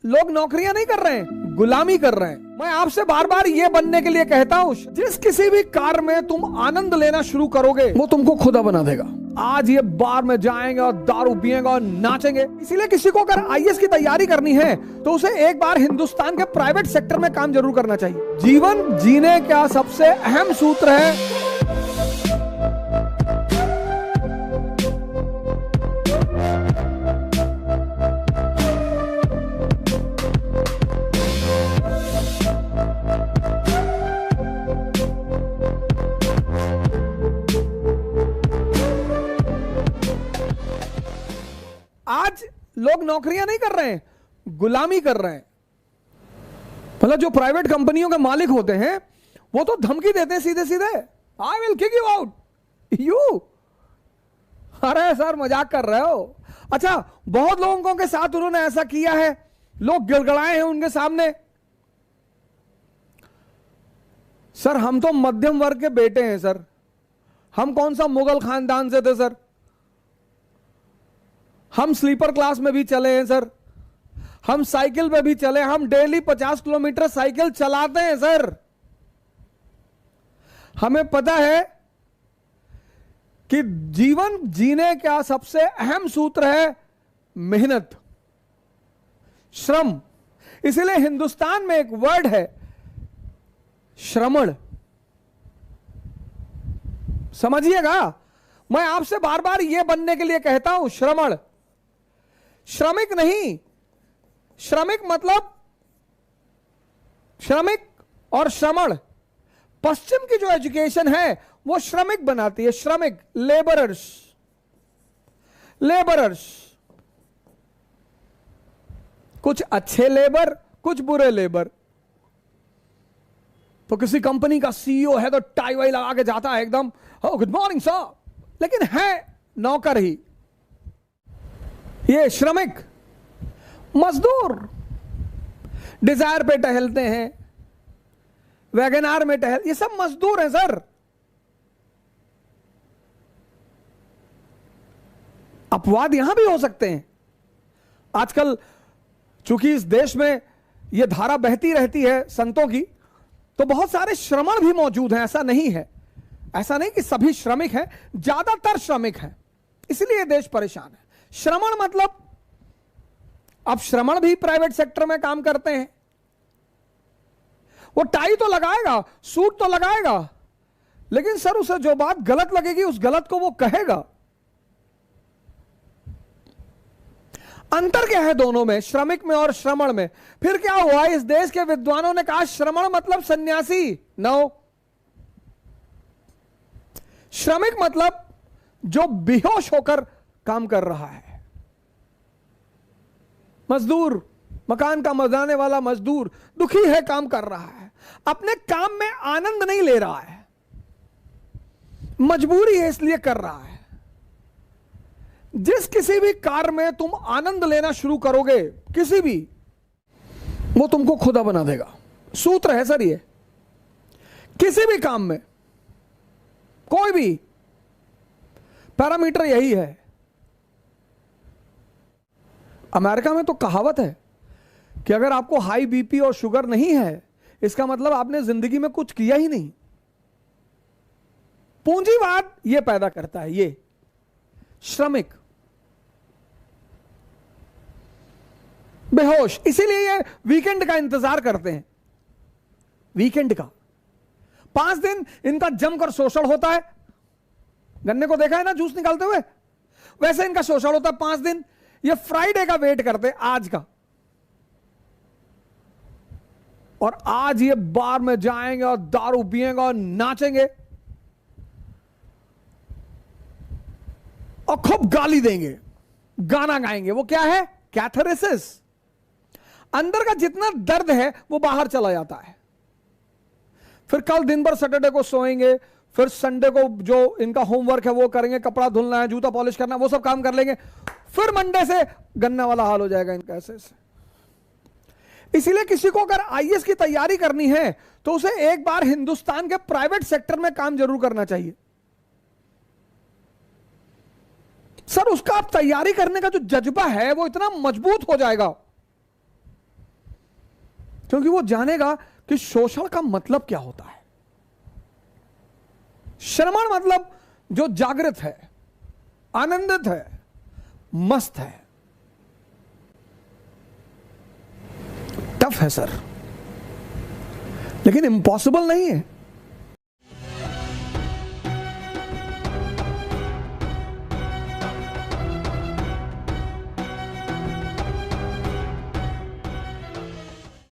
लोग नौकरियां नहीं कर रहे हैं, गुलामी कर रहे हैं। मैं आपसे बार बार ये बनने के लिए कहता हूं, जिस किसी भी कार्य में तुम आनंद लेना शुरू करोगे वो तुमको खुदा बना देगा। आज ये बार में जाएंगे और दारू पिएंगे और नाचेंगे। इसीलिए किसी को अगर आईएएस की तैयारी करनी है तो उसे एक बार हिंदुस्तान के प्राइवेट सेक्टर में काम जरूर करना चाहिए। जीवन जीने का सबसे अहम सूत्र है आज लोग नौकरियां नहीं कर रहे हैं, गुलामी कर रहे हैं। मतलब जो प्राइवेट कंपनियों के मालिक होते हैं वो तो धमकी देते हैं सीधे सीधे, I will kick you out. You अरे सर मजाक कर रहे हो। अच्छा, बहुत लोगों के साथ उन्होंने ऐसा किया है, लोग गिड़गिड़ाए हैं उनके सामने। सर हम तो मध्यम वर्ग के बेटे हैं सर, हम कौन सा मुगल खानदान से थे सर, हम स्लीपर क्लास में भी चले हैं सर, हम साइकिल पे भी चले, हम डेली 50 किलोमीटर साइकिल चलाते हैं सर। हमें पता है कि जीवन जीने का सबसे अहम सूत्र है मेहनत, श्रम। इसीलिए हिंदुस्तान में एक वर्ड है श्रमण। समझिएगा, मैं आपसे बार बार यह बनने के लिए कहता हूं श्रमण, श्रमिक नहीं। श्रमिक मतलब श्रमिक और श्रमण, पश्चिम की जो एजुकेशन है वो श्रमिक बनाती है। श्रमिक, लेबरर्स, लेबरर्स, कुछ अच्छे लेबर, कुछ बुरे लेबर। तो किसी कंपनी का सीईओ है तो टाई वाई लगा के जाता है एकदम, गुड मॉर्निंग सर, लेकिन है नौकर ही। ये श्रमिक। मजदूर डिजायर पे टहलते हैं, वैगनार में टहल, ये सब मजदूर हैं सर। अपवाद यहां भी हो सकते हैं। आजकल चूंकि इस देश में यह धारा बहती रहती है संतों की, तो बहुत सारे श्रमण भी मौजूद हैं। ऐसा नहीं है, ऐसा नहीं कि सभी श्रमिक हैं, ज्यादातर श्रमिक हैं, इसलिए देश परेशान है। श्रमण मतलब अब श्रमण भी प्राइवेट सेक्टर में काम करते हैं। वो टाई तो लगाएगा, सूट तो लगाएगा, लेकिन सर उसे जो बात गलत लगेगी उस गलत को वो कहेगा। अंतर क्या है दोनों में, श्रमिक में और श्रमण में? फिर क्या हुआ, इस देश के विद्वानों ने कहा श्रमण मतलब सन्यासी। नो, श्रमिक मतलब जो बेहोश होकर काम कर रहा है। मजदूर, मकान का मजाने वाला मजदूर दुखी है, काम कर रहा है, अपने काम में आनंद नहीं ले रहा है, मजबूरी है इसलिए कर रहा है। जिस किसी भी कार्य में तुम आनंद लेना शुरू करोगे, किसी भी, वो तुमको खुदा बना देगा। सूत्र है सर ये, किसी भी काम में, कोई भी पैरामीटर यही है। अमेरिका में तो कहावत है कि अगर आपको हाई बीपी और शुगर नहीं है, इसका मतलब आपने जिंदगी में कुछ किया ही नहीं। पूंजीवाद ये पैदा करता है, ये श्रमिक, बेहोश। इसीलिए ये वीकेंड का इंतजार करते हैं, वीकेंड का 5 दिन इनका जमकर शोषण होता है। गन्ने को देखा है ना जूस निकालते हुए, वैसे इनका शोषण होता है 5 दिन। ये फ्राइडे का वेट करते हैं, आज का, और आज ये बार में जाएंगे और दारू पिएंगे और नाचेंगे और खूब गाली देंगे, गाना गाएंगे। वो क्या है, कैथारसिस। अंदर का जितना दर्द है वो बाहर चला जाता है। फिर कल दिन भर सैटरडे को सोएंगे, फिर संडे को जो इनका होमवर्क है वो करेंगे, कपड़ा धुलना है, जूता पॉलिश करना है, वो सब काम कर लेंगे। फिर मंडे से गन्ना वाला हाल हो जाएगा इनका ऐसे। इसीलिए किसी को अगर आईएएस की तैयारी करनी है तो उसे एक बार हिंदुस्तान के प्राइवेट सेक्टर में काम जरूर करना चाहिए। सर उसका आप तैयारी करने का जो जज्बा है वो इतना मजबूत हो जाएगा, क्योंकि वो जानेगा कि शोषण का मतलब क्या होता है। श्रमण मतलब जो जागृत है, आनंदित है, मस्त है। टफ है सर, लेकिन इम्पॉसिबल नहीं है।